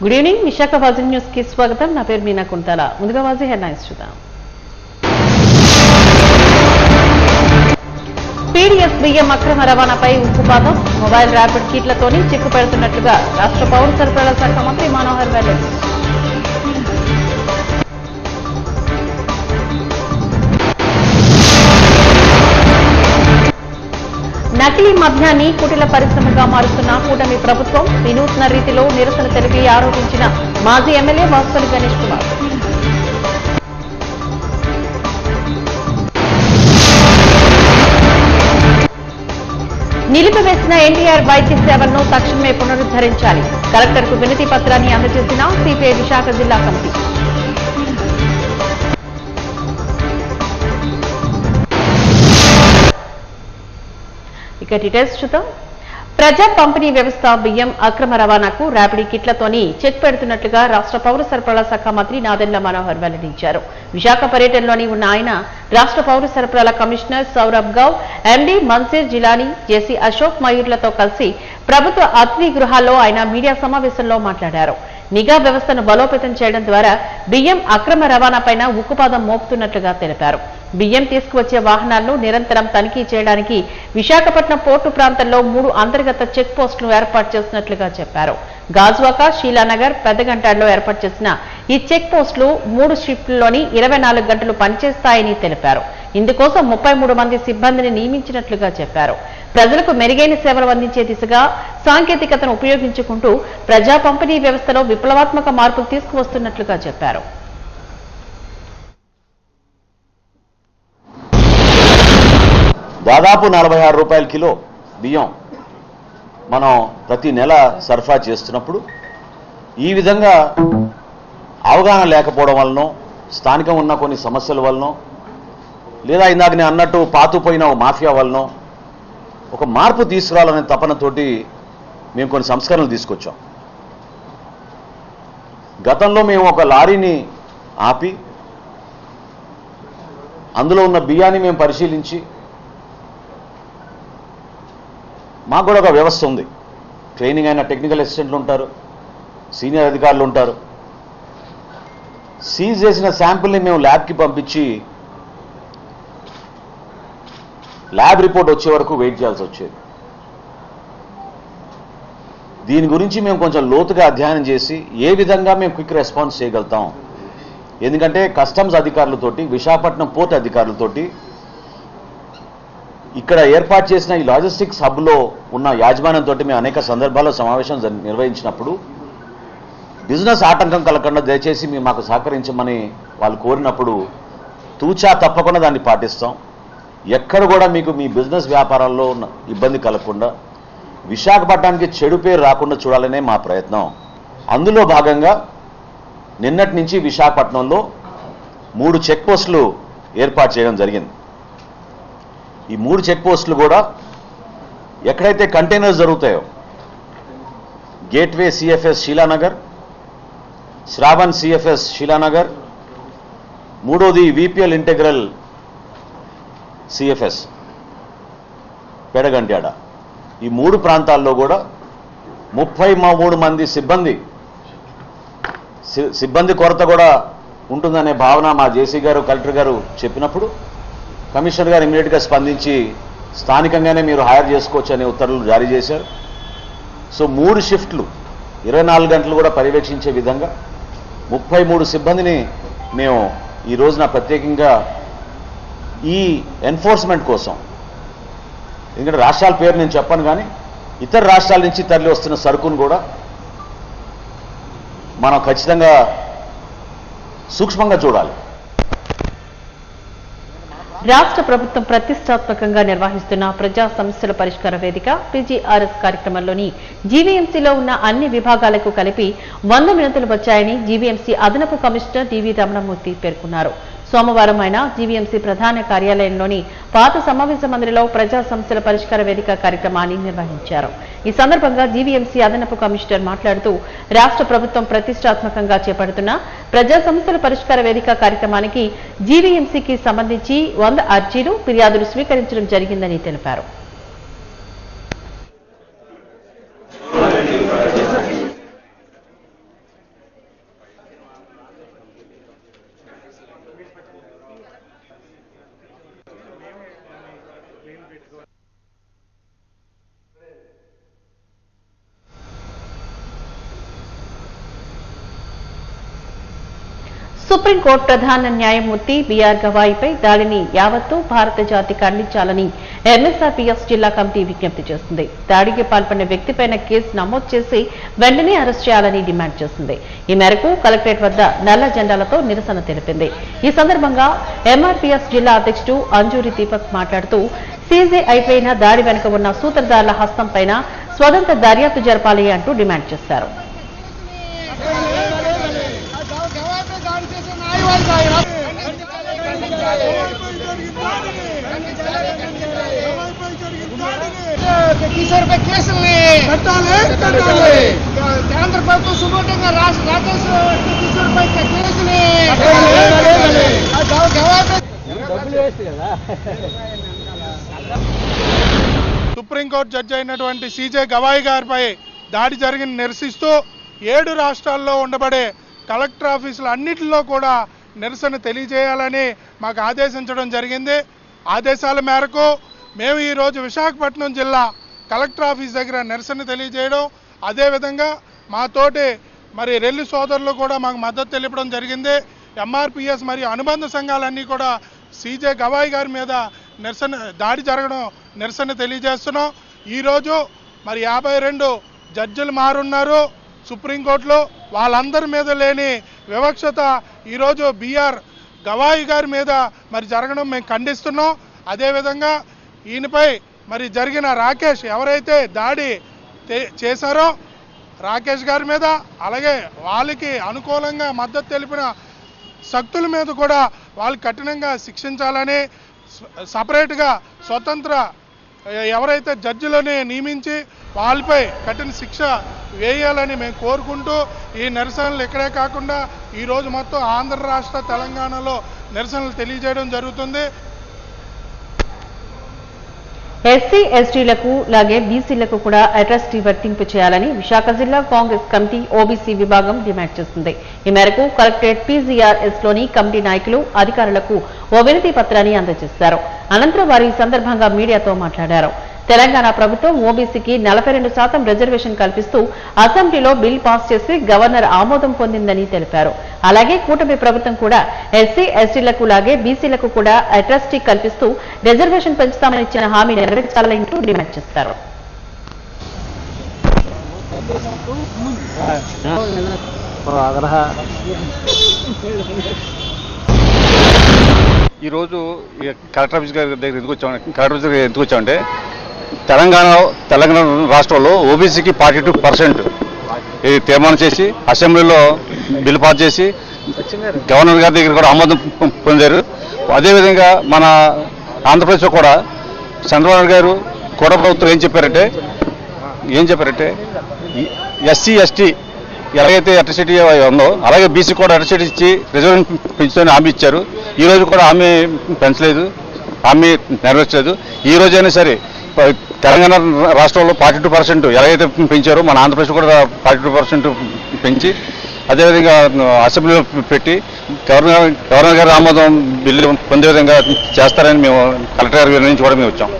Good evening Visakha వాజీ news కి స్వాగతం. నా పేరు మీనా కుంటాల. ముందుగా వాజీ హెడ్లైన్స్ చూద్దాం. పీడీఎస్ బియ్యం అక్రమ రవాణాపై ఉక్కుపాదం. మొబైల్ ర్యాపిడ్ కిట్లతోని చిక్కు పెడుతున్నట్లుగా రాష్ట్ర పౌర సరఫరాల శాఖ మంత్రి మనోహర్ వెల్లడి. నకిలీ మద్యాన్ని కుటిల పరిశ్రమగా మారుస్తున్న కూటమి ప్రభుత్వం. వినూత్న రీతిలో నిరసన తెలిపి ఆరోపించిన మాజీ ఎమ్మెల్యే వాసుపల్లి గణేష్ కుమార్. నిలిపివేసిన ఎన్టీఆర్ వైద్య సేవలను తక్షణమే పునరుద్ధరించాలి. కలెక్టర్కు వినతి పత్రాన్ని అందజేసిన సిపిఐ విశాఖ జిల్లా కమిటీ. ఇక డీటెయిల్స్ చూద్దాం. ప్రజా పంపిణీ వ్యవస్థ బియ్యం అక్రమ రవాణాకు ర్యాపిడ్ కిట్లతోని చెక్ పెడుతున్నట్లుగా రాష్ట్ర పౌర సరఫరాల శాఖ మంత్రి నాదెండ్ల మనోహర్ వెల్లడించారు. విశాఖ పర్యటనలోని ఉన్న ఆయన రాష్ట్ర పౌర సరఫరాల కమిషనర్ సౌరభ్ గౌ, ఎండీ మన్సీర్ జిలానీ, జేసీ అశోక్ మయూర్లతో కలిసి ప్రభుత్వ అతిథి గృహాల్లో ఆయన మీడియా సమావేశంలో మాట్లాడారు. నిఘా వ్యవస్థను బలోపేతం చేయడం ద్వారా బియ్యం అక్రమ రవాణాపై ఉక్కుపాదం మోపుతున్నట్లుగా తెలిపారు. బియ్యం తీసుకువచ్చే వాహనాలను నిరంతరం తనిఖీ చేయడానికి విశాఖపట్నం పోర్టు ప్రాంతంలో 3 అంతర్గత చెక్ పోస్టులు ఏర్పాటు చేసినట్లుగా చెప్పారు. గాజువాక, శీలానగర్, పెద్దగంటాడులో ఏర్పాటు చేసిన ఈ చెక్ పోస్టులు 3 షిఫ్ట్లలోని 24 గంటలు పనిచేస్తాయని తెలిపారు. ఇందుకోసం 33 మంది సిబ్బందిని నియమించినట్లుగా చెప్పారు. ప్రజలకు మెరుగైన సేవలు అందించే దిశగా సాంకేతికతను ఉపయోగించుకుంటూ ప్రజా పంపిణీ వ్యవస్థలో విప్లవాత్మక మార్పులు తీసుకువస్తున్నట్లుగా చెప్పారు. దాదాపు 46 రూపాయల కిలో బియ్యం మనం ప్రతి నెల సరఫరా చేస్తున్నప్పుడు ఈ విధంగా అవగాహన లేకపోవడం వలన, స్థానికంగా ఉన్న కొన్ని సమస్యల వలన, లేదా ఇందాక నేను అన్నట్టు పాతుపోయిన మాఫియా వలన ఒక మార్పు తీసుకురావాలనే తపనతోటి మేము కొన్ని సంస్కరణలు తీసుకొచ్చాం. గతంలో మేము ఒక లారీని ఆపి అందులో ఉన్న బియ్యాన్ని మేము పరిశీలించి, మాకు కూడా ఒక వ్యవస్థ ఉంది. ట్రైనింగ్ అయిన టెక్నికల్ అసిస్టెంట్లు ఉంటారు, సీనియర్ అధికారులు ఉంటారు. సీజ్ చేసిన శాంపుల్ని మేము ల్యాబ్కి పంపించి ల్యాబ్ రిపోర్ట్ వచ్చే వరకు వెయిట్ చేయాల్సి వచ్చేది. దీని గురించి మేము కొంచెం లోతుగా అధ్యయనం చేసి ఏ విధంగా మేము క్విక్ రెస్పాన్స్ చేయగలుగుతాం. ఎందుకంటే కస్టమ్స్ అధికారులతోటి, విశాఖపట్నం పోర్ట్ అధికారులతోటి, ఇక్కడ ఏర్పాటు చేసిన ఈ లాజిస్టిక్స్ హబ్లో ఉన్న యాజమాన్యంతో మేము అనేక సందర్భాల్లో సమావేశం నిర్వహించినప్పుడు బిజినెస్ ఆటంకం కలగకుండా దయచేసి మేము మాకు సహకరించమని వాళ్ళు కోరినప్పుడు తూచా తప్పకుండా దాన్ని పాటిస్తాం. ఎక్కడ కూడా మీకు మీ బిజినెస్ వ్యాపారాల్లో ఇబ్బంది కలగకుండా, విశాఖపట్నానికి చెడు పేరు రాకుండా చూడాలనే మా ప్రయత్నం. అందులో భాగంగా నిన్నటి నుంచి విశాఖపట్నంలో 3 చెక్ పోస్టులు ఏర్పాటు చేయడం జరిగింది. ఈ 3 చెక్ పోస్టులు కూడా ఎక్కడైతే కంటైనర్స్ జరుగుతాయో, gateway CFS Sheela Nagar, Shravan CFS Sheela Nagar, మూడోది విపిఎల్ ఇంటెగ్రల్ సిఎఫ్ఎస్ పెడగంట్యాడ, ఈ 3 ప్రాంతాల్లో కూడా 33 మంది సిబ్బంది కొరత కూడా ఉంటుందనే భావన మా జేసీ గారు, కలెక్టర్ గారు చెప్పినప్పుడు కమిషనర్ గారు ఇమీడియట్గా స్పందించి స్థానికంగానే మీరు హైర్ చేసుకోవచ్చు అనే ఉత్తర్వులు జారీ చేశారు. సో 3 షిఫ్ట్లు 24 గంటలు కూడా పర్యవేక్షించే విధంగా 33 సిబ్బందిని మేము ఈ రోజున ప్రత్యేకంగా ఈ ఎన్ఫోర్స్మెంట్ కోసం, ఎందుకంటే రాష్ట్రాల పేరు నేను చెప్పను కానీ ఇతర రాష్ట్రాల నుంచి తరలి వస్తున్న సరుకును కూడా మనం ఖచ్చితంగా సూక్ష్మంగా చూడాలి. రాష్ట్ర ప్రభుత్వం ప్రతిష్టాత్మకంగా నిర్వహిస్తున్న ప్రజా సమస్యల పరిష్కార వేదిక పీజీఆర్ఎస్ కార్యక్రమంలోని జీవీఎంసీలో ఉన్న అన్ని విభాగాలకు కలిపి 100 వినతులు వచ్చాయని జీవీఎంసీ అదనపు కమిషనర్ డివి రమణమూర్తి పేర్కొన్నారు. సోమవారం ఆయన జీవీఎంసీ ప్రధాన కార్యాలయంలోని పాత సమావేశ మందిరంలో ప్రజా సమస్యల పరిష్కార వేదిక కార్యక్రమాన్ని నిర్వహించారు. ఈ సందర్భంగా జీవీఎంసీ అదనపు కమిషనర్ మాట్లాడుతూ రాష్ట్ర ప్రభుత్వం ప్రతిష్టాత్మకంగా చేపడుతున్న ప్రజా సమస్యల పరిష్కార వేదిక కార్యక్రమానికి జీవీఎంసీకి సంబంధించి 100 అర్జీలు, ఫిర్యాదులు స్వీకరించడం జరిగిందని తెలిపారు. సుప్రీంకోర్టు ప్రధాన న్యాయమూర్తి బిఆర్ గవాయిపై దాడిని యావత్తు భారత జాతి ఖండించాలని ఎంఎస్ఆర్పీఎస్ జిల్లా కమిటీ విజ్ఞప్తి చేసింది. దాడికి పాల్పడిన వ్యక్తిపైన కేసు నమోదు చేసి వెంటనే అరెస్ట్ చేయాలని డిమాండ్ చేసింది. ఈ మేరకు కలెక్టరేట్ వద్ద నల్ల జెండాలతో నిరసన తెలిపింది. ఈ సందర్భంగా ఎంఆర్పీఎస్ జిల్లా అధ్యక్షుడు అంజూరి దీపక్ మాట్లాడుతూ సీజేఐపైన దాడి వెనుక ఉన్న సూత్రధారుల హస్తంపైన స్వతంత్ర దర్యాప్తు జరపాలి అంటూ డిమాండ్ చేశారు. కిషోర్పై కేసుల్ని కేంద్ర ప్రభుత్వం సుమోటంగా రాకేష్ కిషోర్పై కేసుని సుప్రీంకోర్టు జడ్జి అయినటువంటి సీజే గవాయి గారిపై దాడి జరిగిన నిరసిస్తూ 7 రాష్ట్రాల్లో ఉండబడే కలెక్టర్ ఆఫీసులు అన్నింటిలో కూడా నిరసన తెలియజేయాలని మాకు ఆదేశించడం జరిగింది. ఆదేశాల మేరకు మేము ఈరోజు విశాఖపట్నం జిల్లా కలెక్టర్ ఆఫీస్ దగ్గర నిరసన తెలియజేయడం, అదేవిధంగా మాతోటి మరి రెల్లి సోదరులు కూడా మాకు మద్దతు తెలిపడం జరిగింది. ఎంఆర్పీఎస్ మరియు అనుబంధ సంఘాలన్నీ కూడా సీజే గవాయి గారి మీద దాడి జరగడం నిరసన తెలియజేస్తున్నాం. ఈరోజు మరి 52 జడ్జిలు మారున్నారు సుప్రీంకోర్టులో. వాళ్ళందరి మీద లేని వివక్షత ఈరోజు బిఆర్ గవాయి గారి మీద మరి జరగడం మేము ఖండిస్తున్నాం. అదేవిధంగా ఈయనపై మరి జరిగిన రాకేష్ ఎవరైతే దాడి చేశారో రాకేష్ గారి మీద, అలాగే వాళ్ళకి అనుకూలంగా మద్దతు తెలిపిన శక్తుల మీద కూడా వాళ్ళు కఠినంగా శిక్షించాలని, సపరేట్గా స్వతంత్ర ఎవరైతే జడ్జిలని నియమించి వాళ్ళపై కఠిన శిక్ష వేయాలని మేము కోరుకుంటూ ఈ నిరసనలు ఇక్కడే కాకుండా ఈరోజు మొత్తం ఆంధ్ర రాష్ట్ర తెలంగాణలో నిరసనలు తెలియజేయడం జరుగుతుంది. ఎస్సీ ఎస్టీలకు లాగే బీసీలకు కూడా అట్రాసిటీ వర్తింపు చేయాలని విశాఖ జిల్లా కాంగ్రెస్ కమిటీ ఓబీసీ విభాగం డిమాండ్ చేసింది. ఈ మేరకు కలెక్టరేట్ పీజీఆర్ఎస్ లోని కమిటీ నాయకులు అధికారులకు ఓ వినతి పత్రాన్ని అందజేశారు. అనంతరం వారు ఈ సందర్భంగా మీడియాతో మాట్లాడారు. తెలంగాణ ప్రభుత్వం ఓబీసీకి 42% రిజర్వేషన్ కల్పిస్తూ అసెంబ్లీలో బిల్ పాస్ చేసి గవర్నర్ ఆమోదం పొందిందని తెలిపారు. అలాగే కూటమి ప్రభుత్వం కూడా ఎస్సీ ఎస్టీలకు లాగే బీసీలకు కూడా అట్రాసిటీ కల్పిస్తూ రిజర్వేషన్ పెంచుతామని ఇచ్చిన హామీ నెరవేర్చాలంటూ డిమాండ్ చేశారు. ఈరోజు కలెక్టర్ ఆఫీస్ దగ్గర ఎందుకు వచ్చామంటే తెలంగాణ రాష్ట్రంలో ఓబీసీకి 42% తీర్మానం చేసి అసెంబ్లీలో బిల్ పాస్ చేసి గవర్నర్ గారి దగ్గర కూడా ఆమోదం పొందారు. అదేవిధంగా మన ఆంధ్రప్రదేశ్లో కూడా చంద్రబాబు గారు కూడా ప్రభుత్వం ఏం చెప్పారంటే ఎస్సీ ఎస్టీ ఎలాగైతే అట్రాసిటీ ఉందో అలాగే బీసీ కూడా అట్రాసిటీ ఇచ్చి రిజర్వేషన్ పెంచుతామని హామీ ఇచ్చారు. ఈరోజు కూడా హామీ పెంచలేదు, హామీ నెరవేర్చలేదు. ఈ రోజైనా సరే తెలంగాణ రాష్ట్రంలో 42% ఎలాగైతే పెంచారో మన ఆంధ్రప్రదేశ్ కూడా 42% పెంచి అదేవిధంగా అసెంబ్లీలో పెట్టి గవర్నర్ గారి ఆమోదం బిల్లు పొందే విధంగా చేస్తారని మేము కలెక్టర్ గారి నుంచి కూడా మేము వచ్చాం.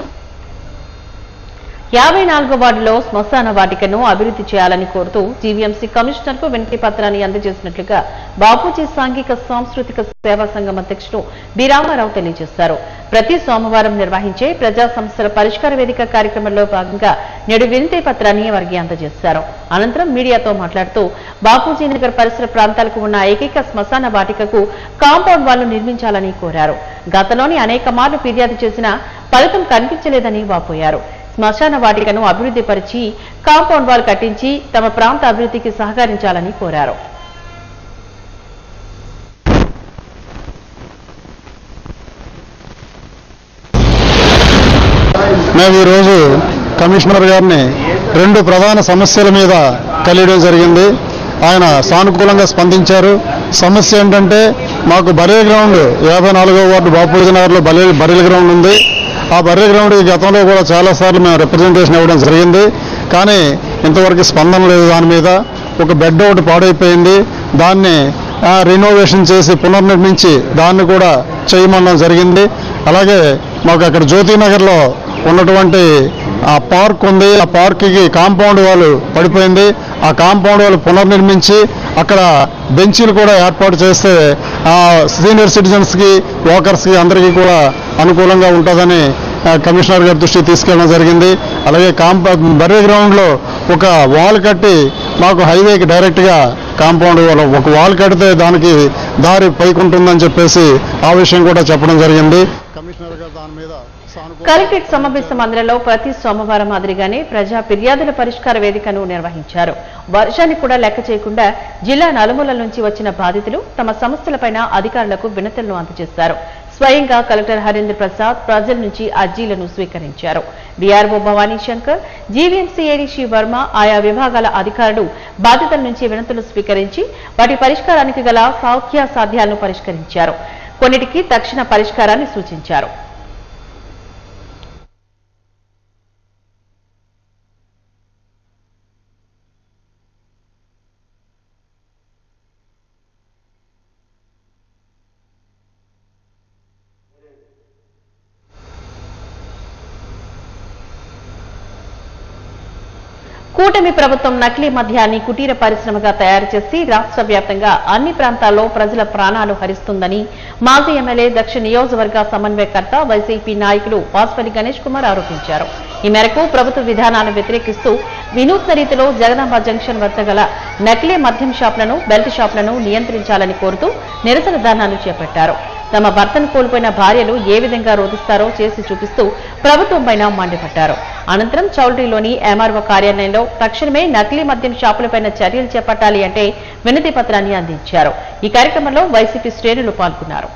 54వ వార్డులో శ్మశాన వాటికను అభివృద్ధి చేయాలని కోరుతూ జీవీఎంసీ కమిషనర్ కు వినతి పత్రాన్ని అందజేసినట్లుగా బాపూజీ సాంఘిక సాంస్కృతిక సేవా సంఘం అధ్యక్షుడు బి రామారావు తెలియజేశారు. ప్రతి సోమవారం నిర్వహించే ప్రజా సమస్యల పరిష్కార వేదిక కార్యక్రమంలో భాగంగా నేడు వినతి పత్రాన్ని వారికి అందజేశారు. అనంతరం మీడియాతో మాట్లాడుతూ బాపూజీ నగర్ పరిసర ప్రాంతాలకు ఉన్న ఏకైక శ్మశాన వాటికకు కాంపౌండ్ వాళ్లు నిర్మించాలని కోరారు. గతంలోని అనేక మార్లు ఫిర్యాదు చేసినా ఫలితం కనిపించలేదని వాపోయారు. శ్మశాన వాటికను అభివృద్ధి పరిచి కాంపౌండ్ వాల్ కట్టించి తమ ప్రాంత అభివృద్ధికి సహకరించాలని కోరారు. మేము ఈరోజు కమిషనర్ గారిని 2 ప్రధాన సమస్యల మీద కలియడం జరిగింది. ఆయన సానుకూలంగా స్పందించారు. సమస్య ఏంటంటే మాకు బర్రెల్ గ్రౌండ్ 54వ వార్డు బాపూజీ నగర్లో బర్రెల్ గ్రౌండ్ ఉంది. ఆ బర్రెల్ గ్రౌండ్ గతంలో కూడా చాలాసార్లు మేము రిప్రజెంటేషన్ ఇవ్వడం జరిగింది. కానీ ఇంతవరకు స్పందన లేదు. దాని మీద ఒక బెడ్ ఒకటి పాడైపోయింది. దాన్ని రినోవేషన్ చేసి పునర్నిర్మించి దాన్ని కూడా చేయమనడం జరిగింది. అలాగే మాకు అక్కడ జ్యోతినగర్లో ఉన్నటువంటి ఆ పార్క్ ఉంది. ఆ పార్క్కి కాంపౌండ్ వాళ్ళు పడిపోయింది. ఆ కాంపౌండ్ వాళ్ళు పునర్నిర్మించి అక్కడ బెంచీలు కూడా ఏర్పాటు చేస్తే సీనియర్ సిటిజన్స్కి, వాకర్స్కి అందరికీ కూడా అనుకూలంగా ఉంటుందని కమిషనర్ గారి దృష్టికి తీసుకెళ్ళడం జరిగింది. అలాగే బర్రీ గ్రౌండ్లో ఒక వాల్ కట్టి మాకు హైవేకి డైరెక్ట్గా కాంపౌండ్ ఒక వాల్ కడితే దానికి దారి పైకుంటుందని చెప్పేసి ఆ విషయం కూడా చెప్పడం జరిగింది. కమిషనర్ గారు దాని మీద కలెక్టరేట్ సమావేశ మందిరంలో ప్రతి సోమవారం మాదిరిగానే ప్రజా ఫిర్యాదుల పరిష్కార వేదికను నిర్వహించారు. వర్షాన్ని కూడా లెక్క చేయకుండా జిల్లా నలుమూలల నుంచి వచ్చిన బాధితులు తమ సమస్యలపైన అధికారులకు వినతులను అందజేశారు. స్వయంగా కలెక్టర్ హరీంద్ర ప్రసాద్ ప్రజల నుంచి అర్జీలను స్వీకరించారు. డిఆర్ఓ భవానీ శంకర్, జీవీఎంసీ ఏడీ వర్మ ఆయా విభాగాల అధికారులు బాధితుల నుంచి వినతులు స్వీకరించి వాటి పరిష్కారానికి గల సాధ్యాలను పరిష్కరించారు. కొన్నిటికి తక్షణ పరిష్కారాన్ని సూచించారు. కూటమి ప్రభుత్వం నకిలీ మద్యాన్ని కుటీర పరిశ్రమగా తయారు చేసి రాష్ట్ర వ్యాప్తంగా అన్ని ప్రాంతాల్లో ప్రజల ప్రాణాలు హరిస్తుందని మాజీ ఎమ్మెల్యే దక్షిణ నియోజకవర్గ సమన్వయకర్త వైసీపీ నాయకులు వాసుపల్లి గణేష్ కుమార్ ఆరోపించారు. ఈ మేరకు ప్రభుత్వ విధానాలను వ్యతిరేకిస్తూ వినూత్న రీతిలో జగదాంబ జంక్షన్ వద్ద గల నకిలీ మద్యం షాపులను, బెల్ట్ షాపులను నియంత్రించాలని కోరుతూ నిరసన ధర్నాను చేపట్టారు. తమ భర్తను కోల్పోయిన భార్యలు ఏ విధంగా రోధిస్తారో చేసి చూపిస్తూ ప్రభుత్వంపైన మండిపడ్డారు. అనంతరం చౌల్ట్రీలోని ఎంఆర్ఓ కార్యాలయంలో తక్షణమే నకిలీ మద్యం షాపులపైన చర్యలు చేపట్టాలి అంటే వినతి పత్రాన్ని అందించారు. ఈ కార్యక్రమంలో వైసీపీ శ్రేణులు పాల్గొన్నారు.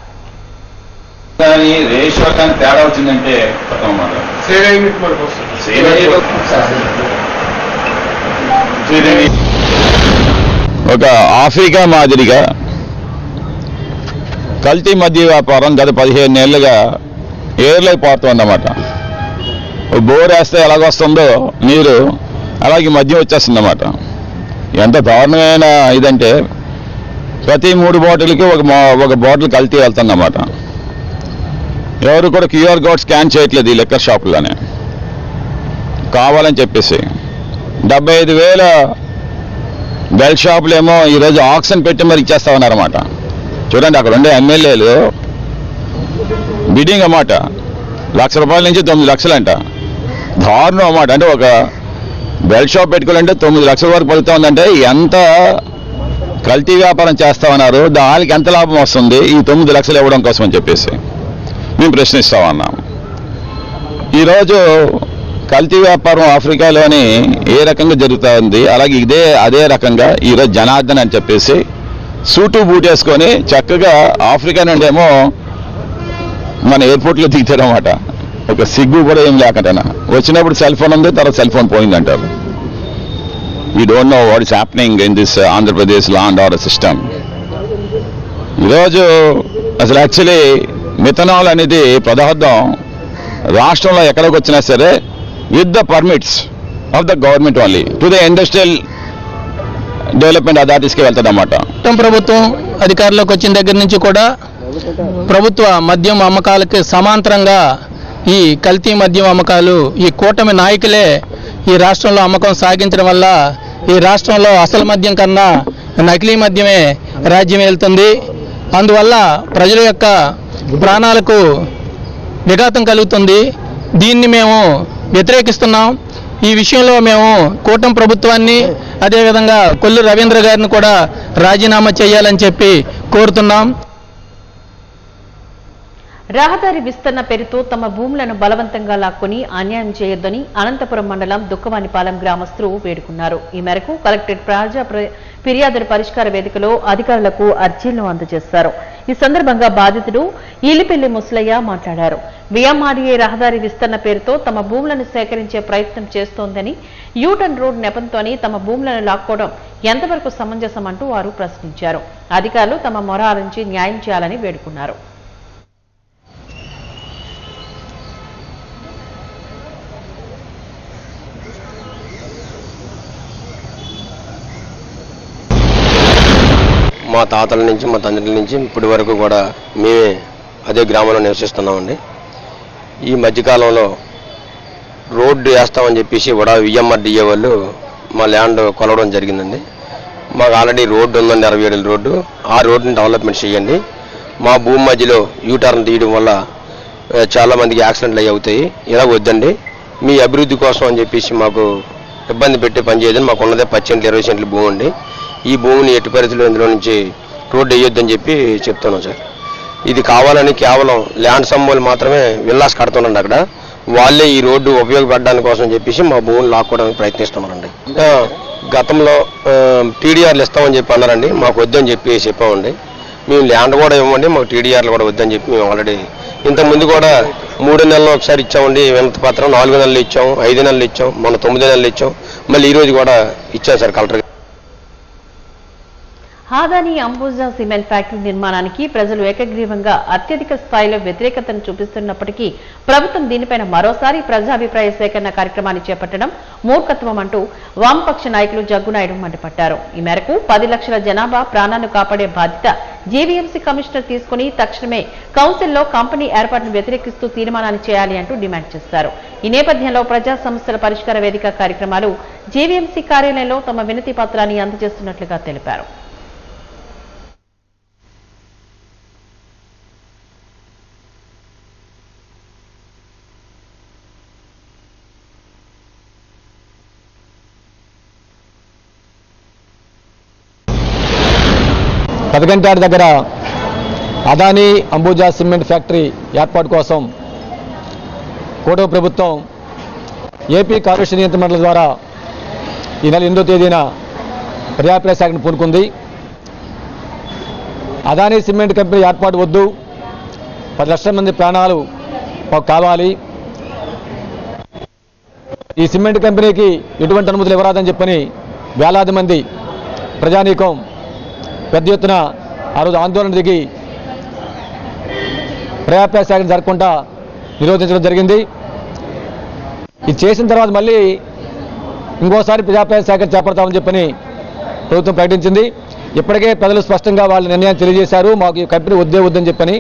ఒక ఆఫ్రికా మాదిరిగా కల్తీ మద్య వ్యాపారం గత 15 ఏళ్లుగా ఏర్లైపోతుందన్నమాట. బోర్ వేస్తే ఎలాగొస్తుందో నీరు అలాగే మద్యం వచ్చేస్తుందన్నమాట. ఎంత దారుణమైన ఇదంటే ప్రతి 3 బాటిల్కి ఒక బాటిల్ కల్తీ వెళ్తుందన్నమాట. ఎవరు కూడా క్యూఆర్ కోడ్ స్కాన్ చేయట్లేదు ఈ లిక్కర్ షాపులోనే కావాలని చెప్పేసి. 75,000 బెల్ట్ షాపులేమో ఈరోజు ఆక్షన్ పెట్టి మరి ఇచ్చేస్తా ఉన్నారన్నమాట. చూడండి, అక్కడ ఉండే ఎమ్మెల్యేలు బిడ్డింగ్ అన్నమాట. ₹1,00,000 నుంచి 9 లక్షలంట. దారుణం అన్నమాట. అంటే ఒక బెల్ట్ షాప్ పెట్టుకోవాలంటే 9 లక్షల వరకు పలుకుతుందంటే ఎంత కల్తీ వ్యాపారం చేస్తా ఉన్నారు. దానికి ఎంత లాభం వస్తుంది ఈ 9 లక్షలు ఇవ్వడం కోసం అని చెప్పేసి మేము ప్రశ్నిస్తా ఉన్నాం. ఈరోజు కల్తీ వ్యాపారం ఆఫ్రికాలోని ఏ రకంగా జరుగుతుంది, అలాగే అదే రకంగా ఈరోజు జనార్దన్ అని చెప్పేసి సూటు బూట్ వేసుకొని చక్కగా ఆఫ్రికా నుండి ఏమో మన ఎయిర్పోర్ట్లో దిగుతారన్నమాట. ఒక సిగ్గు కూడా ఏం లేకుండా వచ్చినప్పుడు సెల్ ఫోన్ ఉంది, తర్వాత సెల్ ఫోన్ పోయిందంటారు. We don't know what is happening in this Andhra Pradesh law and order system. ఈరోజు అసలు యాక్చువల్లీ మిథనాల్ అనేది పదార్థం రాష్ట్రంలో ఎక్కడికి వచ్చినా సరే with the permits of the government only to the industrial development అథారిటీస్కి వెళ్తాడన్నమాట. ప్రభుత్వం అధికారంలోకి వచ్చిన దగ్గర నుంచి కూడా ప్రభుత్వ మద్యం అమ్మకాలకి సమాంతరంగా ఈ కల్తీ మద్యం అమ్మకాలు ఈ కూటమి నాయకులే ఈ రాష్ట్రంలో అమ్మకం సాగించడం వల్ల ఈ రాష్ట్రంలో అసలు మద్యం కన్నా నకిలీ మద్యమే రాజ్యం వెళ్తుంది. అందువల్ల ప్రజల యొక్క ప్రాణాలకు విఘాతం కలుగుతుంది. దీన్ని మేము వ్యతిరేకిస్తున్నాం. ఈ విషయంలో మేము కూటమి ప్రభుత్వాన్ని అదేవిధంగా కొల్లు రవీంద్ర గారిని కూడా రాజీనామా చేయాలని చెప్పి కోరుతున్నాం. రహదారి విస్తరణ పేరుతో తమ భూములను బలవంతంగా లాక్కొని అన్యాయం చేయొద్దని అనంతపురం మండలం దుక్కవానిపాలెం గ్రామస్తులు వేడుకున్నారు. ఈ మేరకు కలెక్టరేట్ ప్రజా ఫిర్యాదుల పరిష్కార వేదికలో అధికారులకు అర్జీలను అందజేశారు. ఈ సందర్భంగా బాధితుడు ఈలిపెల్లి ముసలయ్య మాట్లాడారు. విఎంఆర్ఏ రహదారి విస్తరణ పేరుతో తమ భూములను సేకరించే ప్రయత్నం చేస్తోందని, యూటర్న్ రోడ్ నెపంతోని తమ భూములను లాక్కోవడం ఎంతవరకు సమంజసం అంటూ వారు ప్రశ్నించారు. అధికారులు తమ మొర ఆలించి న్యాయం చేయాలని వేడుకున్నారు. మా తాతల నుంచి మా తండ్రుల నుంచి ఇప్పటి వరకు కూడా మేమే అదే గ్రామంలో నివసిస్తున్నామండి. ఈ మధ్యకాలంలో రోడ్డు వేస్తామని చెప్పేసి కూడా విఎంఆర్డిఏ వాళ్ళు మా ల్యాండ్ కొలవడం జరిగిందండి. మాకు ఆల్రెడీ రోడ్డు ఉందండి, 60 అడుగుల రోడ్డు. ఆ రోడ్డుని డెవలప్మెంట్ చేయండి. మా భూమి మధ్యలో యూటర్న్ తీయడం వల్ల చాలామందికి యాక్సిడెంట్లు అయ్యి అవుతాయి. ఇలా వద్దండి, మీ అభివృద్ధి కోసం అని చెప్పేసి మాకు ఇబ్బంది పెట్టి పని చేయదని. మాకు ఉన్నదే 10 సెంట్లు 20 సెంట్లు భూమి అండి. ఈ భూమిని ఎట్టి పరిస్థితుల్లో ఇందులో నుంచి రోడ్డు వేయొద్దని చెప్పి చెప్తున్నాం సార్. ఇది కావాలని కేవలం ల్యాండ్ సమ్మోలు మాత్రమే విల్లాస్ కడుతుండండి. అక్కడ వాళ్ళే ఈ రోడ్డు ఉపయోగపడడానికి కోసం చెప్పేసి మా భూమిని లాక్కోవడానికి ప్రయత్నిస్తున్నారండి. గతంలో టీడీఆర్లు ఇస్తామని చెప్పి అన్నారండి. మాకు వద్దని చెప్పి చెప్పామండి. మేము ల్యాండ్ కూడా ఇవ్వమండి, మాకు టీడీఆర్లు కూడా వద్దని చెప్పి మేము ఆల్రెడీ ఇంతకుముందు కూడా 3 నెలలు ఒకసారి ఇచ్చామండి వినతి పత్రం. 4 నెలలు ఇచ్చాం, 5 నెలలు ఇచ్చాం, మొన్న 9 నెలలు ఇచ్చాం, మళ్ళీ ఈరోజు కూడా ఇచ్చాం sir collector. Adani Ambuja cement factory నిర్మాణానికి ప్రజలు ఏకగ్రీవంగా అత్యధిక స్థాయిలో వ్యతిరేకతను చూపిస్తున్నప్పటికీ ప్రభుత్వం దీనిపైన మరోసారి ప్రజాభిప్రాయ సేకరణ కార్యక్రమాన్ని చేపట్టడం మూర్ఖత్వం అంటూ వామపక్ష నాయకులు జగ్గునాయుడు మండిపడ్డారు. ఈ మేరకు 10 లక్షల జనాభా ప్రాణాలను కాపాడే బాధ్యత జీవీఎంసీ కమిషనర్ తీసుకుని తక్షణమే కౌన్సిల్లో కంపెనీ ఏర్పాటును వ్యతిరేకిస్తూ తీర్మానాన్ని చేయాలి అంటూ డిమాండ్ చేశారు. ఈ నేపథ్యంలో ప్రజా సమస్యల పరిష్కార వేదిక కార్యక్రమాలు జీవీఎంసీ కార్యాలయంలో తమ వినతి పత్రాన్ని అందజేస్తున్నట్లుగా తెలిపారు. పదగంటాడు దగ్గర అదానీ అంబుజా సిమెంట్ ఫ్యాక్టరీ ఏర్పాటు కోసం కూటమి ప్రభుత్వం ఏపీ కాలుష్య నియంత్రణ మండలి ద్వారా ఈ నెల 8వ తేదీన పర్యాప్రాయ శాఖను పూనుకుంది. అదానీ సిమెంట్ కంపెనీ ఏర్పాటు వద్దు, 10 లక్షల మంది ప్రాణాలు కావాలి, ఈ సిమెంట్ కంపెనీకి ఎటువంటి అనుమతులు ఇవ్వరాదని చెప్పని వేలాది మంది ప్రజానీకం పెద్ద ఎత్తున ఆ రోజు ఆందోళన దిగి పర్యాప్రాయ శాఖను జరగకుండా నిరోధించడం జరిగింది. ఇది చేసిన తర్వాత మళ్ళీ ఇంకోసారి ప్రజాప్రాయ శాఖ చేపడతామని చెప్పని ప్రభుత్వం ప్రకటించింది. ఇప్పటికే ప్రజలు స్పష్టంగా వాళ్ళ నిర్ణయాన్ని తెలియజేశారు, మాకు ఈ కంపెనీ వద్దని చెప్పని.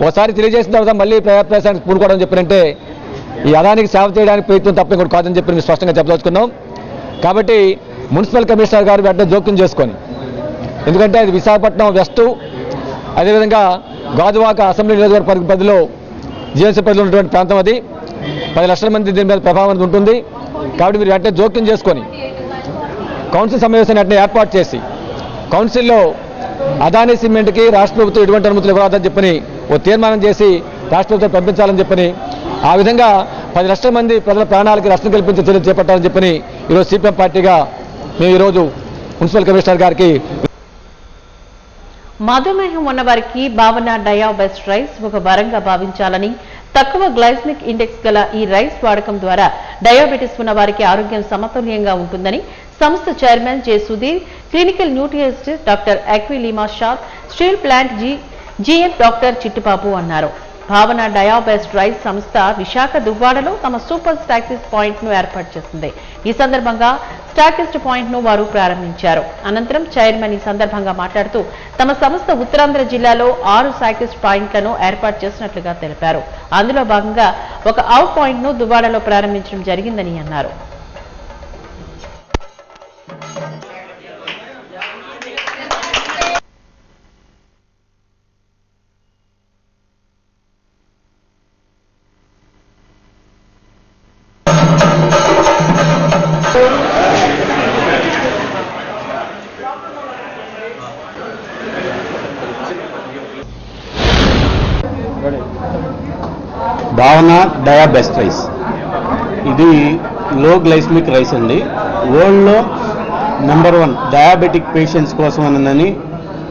ఒకసారి తెలియజేసిన తర్వాత మళ్ళీ ప్రజాప్రాయ శాఖను పూనుకోవడం చెప్పారంటే ఈ అదానికి సేవ చేయడానికి ప్రయత్నం తప్ప ఇంకోటి కాదని చెప్పి మేము స్పష్టంగా చెప్పదలుచుకున్నాం. కాబట్టి మున్సిపల్ కమిషనర్ గారు వెంటనే జోక్యం చేసుకొని, ఎందుకంటే అది విశాఖపట్నం వెస్ట్, అదేవిధంగా గాజువాక అసెంబ్లీ నియోజకవర్గ పరిధిలో జీఎంసీ పరిధిలో ఉన్నటువంటి ప్రాంతం, అది 10 లక్షల మంది దీని మీద ప్రభావం అనేది ఉంటుంది. కాబట్టి మీరు వెంటనే జోక్యం చేసుకొని కౌన్సిల్ సమావేశాన్ని వెంటనే ఏర్పాటు చేసి కౌన్సిల్లో అదానీ సిమెంట్కి రాష్ట్ర ప్రభుత్వం ఎటువంటి అనుమతులు ఇవ్వరాదని చెప్పని ఓ తీర్మానం చేసి రాష్ట్ర ప్రభుత్వం పంపించాలని చెప్పని, ఆ విధంగా 10 లక్షల మంది ప్రజల ప్రాణాలకి రక్షణ కల్పించే చర్యలు చేపట్టాలని చెప్పని ఈరోజు సిపిఎం పార్టీగా మేము ఈరోజు మున్సిపల్ కమిషనర్ గారికి. మధుమేహం ఉన్నవారికి భావన డయాబెస్ట్ రైస్ ఒక వరంగా భావించాలని, తక్కువ గ్లైసమిక్ ఇండెక్స్ గల ఈ రైస్ వాడకం ద్వారా డయాబెటిస్ ఉన్న వారికి ఆరోగ్యం సమతుల్యంగా ఉంటుందని సంస్థ chairman J Sudheer, clinical nutritionist doctor అక్విలిమా షాత్, steel plant GM doctor Chittibabu అన్నారు. భావన డయాబెస్ట్ రైస్ సంస్థ విశాఖ దువ్వాడలో తమ సూపర్ స్టాకిస్ట్ పాయింట్ ను ఏర్పాటు చేసింది. ఈ సందర్భంగా స్టాకిస్ట్ పాయింట్ ను వారు ప్రారంభించారు. అనంతరం చైర్మన్ ఈ సందర్భంగా మాట్లాడుతూ తమ సంస్థ ఉత్తరాంధ్ర జిల్లాలో 6 స్టాకిస్ట్ పాయింట్లను ఏర్పాటు చేసినట్లుగా తెలిపారు. అందులో భాగంగా ఒక అవుట్ పాయింట్ ను దువ్వాడలో ప్రారంభించడం జరిగిందని అన్నారు. భావన డయాబెస్ట్ రైస్, ఇది లో గ్లైసమిక్ రైస్ అండి. వరల్డ్లో నెంబర్ 1 డయాబెటిక్ పేషెంట్స్ కోసం అన్నదని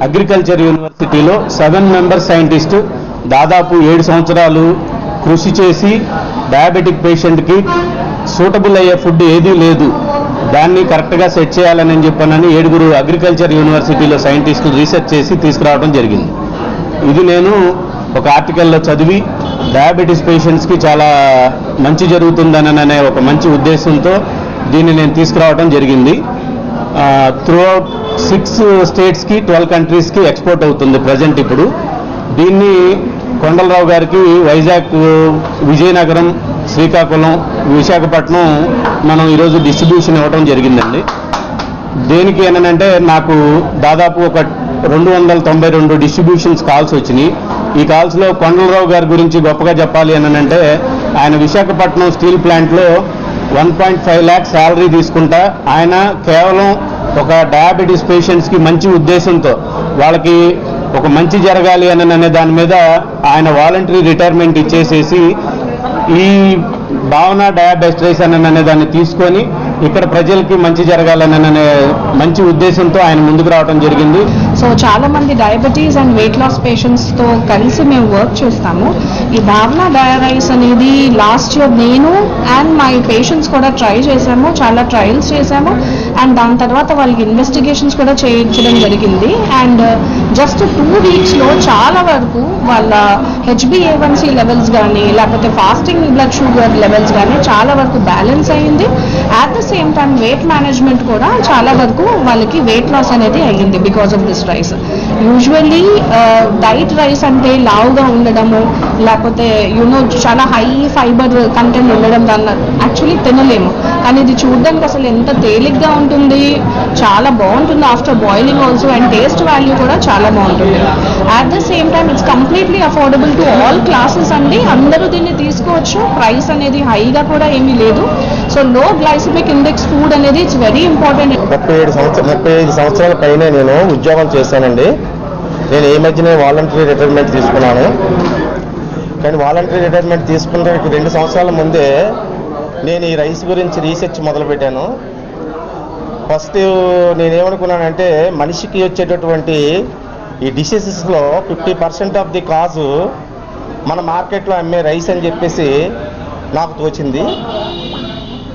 అగ్రికల్చర్ యూనివర్సిటీలో 7 మెంబర్ సైంటిస్ట్ దాదాపు 7 సంవత్సరాలు కృషి చేసి డయాబెటిక్ పేషెంట్కి సూటబుల్ అయ్యే ఫుడ్ ఏదీ లేదు, దాన్ని కరెక్ట్గా సెట్ చేయాలని చెప్పానని 7 అగ్రికల్చర్ యూనివర్సిటీలో సైంటిస్టులు రీసెర్చ్ చేసి తీసుకురావడం జరిగింది. ఇది నేను ఒక ఆర్టికల్లో చదివి డయాబెటీస్ పేషెంట్స్కి చాలా మంచి జరుగుతుందననే ఒక మంచి ఉద్దేశంతో దీన్ని నేను తీసుకురావడం జరిగింది. త్రూఅవుట్ 6 స్టేట్స్కి 12 కంట్రీస్కి ఎక్స్పోర్ట్ అవుతుంది ప్రజెంట్. ఇప్పుడు దీన్ని కొండలరావు గారికి వైజాగ్, విజయనగరం, శ్రీకాకుళం, విశాఖపట్నం మనం ఈరోజు డిస్ట్రిబ్యూషన్ ఇవ్వడం జరిగిందండి. దేనికి ఏనంటే నాకు దాదాపు ఒక 292 డిస్ట్రిబ్యూషన్స్ కాల్స్ వచ్చినాయి. ఈ కాల్స్లో కొండలరావు గారి గురించి గొప్పగా చెప్పాలి అంటే ఆయన విశాఖపట్నం స్టీల్ ప్లాంట్లో 1.5 lakh శాలరీ తీసుకుంటా ఆయన కేవలం ఒక డయాబెటీస్ పేషెంట్స్కి మంచి ఉద్దేశంతో వాళ్ళకి ఒక మంచి జరగాలి అనే దాని మీద ఆయన వాలంటరీ రిటైర్మెంట్ ఇచ్చేసేసి ఈ భావన డయాబెటిస్ అనే దాన్ని తీసుకొని ఇక్కడ ప్రజలకి మంచి జరగాలనే మంచి ఉద్దేశంతో ఆయన ముందుకు రావడం జరిగింది. సో చాలా మంది డయాబెటీస్ అండ్ వెయిట్ లాస్ పేషెంట్స్తో కలిసి మేము వర్క్ చేస్తాము. ఈ భావన డయారైస్ అనేది లాస్ట్ ఇయర్ నేను అండ్ మై పేషెంట్స్ కూడా ట్రై చేశాము, చాలా ట్రయల్స్ చేశాము. అండ్ దాని తర్వాత వాళ్ళకి ఇన్వెస్టిగేషన్స్ కూడా చేయించడం జరిగింది. అండ్ జస్ట్ 2 weeksలో చాలా వరకు వాళ్ళ HbA1c లెవెల్స్ కానీ లేకపోతే ఫాస్టింగ్ బ్లడ్ షుగర్ లెవెల్స్ కానీ చాలా వరకు బ్యాలెన్స్ అయ్యింది. At the same time weight management కూడా చాలా వరకు వాళ్ళకి వెయిట్ లాస్ అనేది అయ్యింది because of this rice. Usually diet rice అంటే లావుగా ఉండడము లేకపోతే చాలా హై ఫైబర్ కంటెంట్ ఉండడం దాన్ని యాక్చువల్లీ తినలేము. కానీ ఇది చూడడానికి అసలు ఎంత తేలిగ్గా ఉంటుంది, చాలా బాగుంటుంది after boiling also. And taste value కూడా చాలా బాగుంటుంది. At the same time it's completely affordable to all classes అండి. అందరూ దీన్ని తీసుకోవచ్చు. ప్రైస్ అనేది హైగా కూడా ఏమీ లేదు. సో లో గ్లైసెమిక్ ఇండెక్స్ ఫుడ్ అనేది ఇట్స్ వెరీ ఇంపార్టెంట్. 35 సంవత్సరాల పైన నేను ఉద్యోగం చేశానండి. నేను ఈ మధ్యనే వాలంటరీ రిటైర్మెంట్ తీసుకున్నాను. కానీ వాలంటరీ రిటైర్మెంట్ తీసుకున్న 2 సంవత్సరాల ముందే నేను ఈ రైస్ గురించి రీసెర్చ్ మొదలుపెట్టాను. ఫస్ట్ నేనేమనుకున్నానంటే మనిషికి వచ్చేటటువంటి ఈ డిసీజెస్లో 50% ఆఫ్ ది కాజు మన మార్కెట్లో అమ్మే రైస్ అని చెప్పేసి నాకు తోచింది.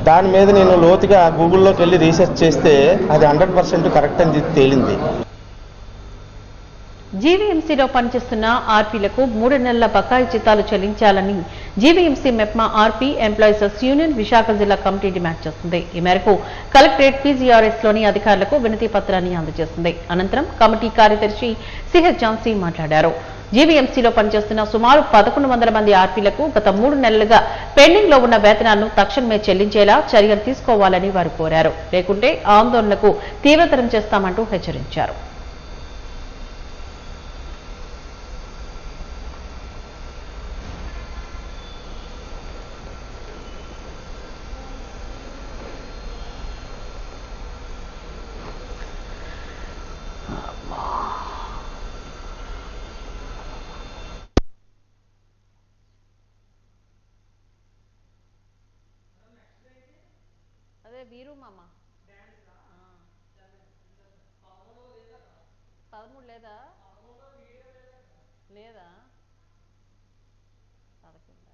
దాని మీద నేను లోతుగా గూగుల్లోకి వెళ్ళి రీసెర్చ్ చేస్తే అది 100% కరెక్ట్ అని తేలింది. జీవీఎంసీలో పనిచేస్తున్న ఆర్పీలకు 3 నెలల బకాయి జీతాలు చెల్లించాలని GVMC MEPMA RP employees union Visakha జిల్లా కమిటీ డిమాండ్ చేస్తుంది. ఈ మేరకు కలెక్టరేట్ పీజీఆర్ఎస్లోని అధికారులకు వినతి పత్రాన్ని అందజేసింది. అనంతరం కమిటీ కార్యదర్శి సిహెచ్ ఝాన్సీ మాట్లాడారు. జీవీఎంసీలో పనిచేస్తున్న సుమారు 1100 మంది ఆర్పీలకు గత 3 నెలలుగా పెండింగ్ లో ఉన్న వేతనాలను తక్షణమే చెల్లించేలా చర్యలు తీసుకోవాలని వారు కోరారు. లేకుంటే ఆందోళనకు తీవ్రతరం చేస్తామంటూ హెచ్చరించారు. వీరు మామ 13 లేదా లేదా 11.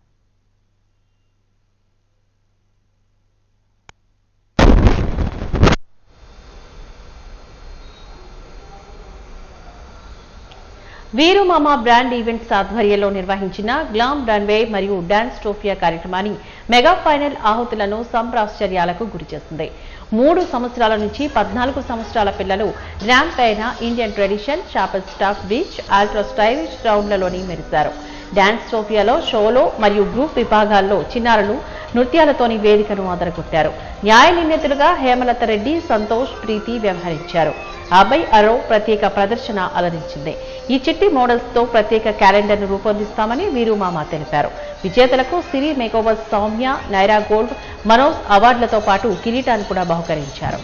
వీరుమామ బ్రాండ్ ఈవెంట్స్ ఆధ్వర్యంలో నిర్వహించిన గ్లామ్ రన్వే మరియు డాన్స్ ట్రోఫియా కార్యక్రమాన్ని మెగా ఫైనల్ ఆహుతులను సంప్రాశ్చర్యాలకు గురిచేసింది. 3 సంవత్సరాల నుంచి 14 సంవత్సరాల పిల్లలు ర్యాంప్ పైన ఇండియన్ ట్రెడిషన్, చాపల్ స్టాక్ బీచ్, ఆల్ట్రా స్టైలిష్ రౌండ్లలోని మెరిశారు. డాన్స్ ట్రోఫియాలో షోలో మరియు గ్రూప్ విభాగాల్లో చిన్నారులు నృత్యాలతోని వేదికను అదరగొట్టారు. న్యాయ నిర్ణేతలుగా హేమలత రెడ్డి, సంతోష్, ప్రీతి వ్యవహరించారు. అభయ్ అరో ప్రత్యేక ప్రదర్శన అలరించింది. ఈ చిట్టి మోడల్స్ తో ప్రత్యేక క్యాలెండర్ ను రూపొందిస్తామని వీరుమామ తెలిపారు. విజేతలకు సిరి మేకోవర్, సౌమ్య, నైరా గోల్డ్, మనోజ్ అవార్డులతో పాటు కిరీటాన్ని కూడా బహుకరించారు.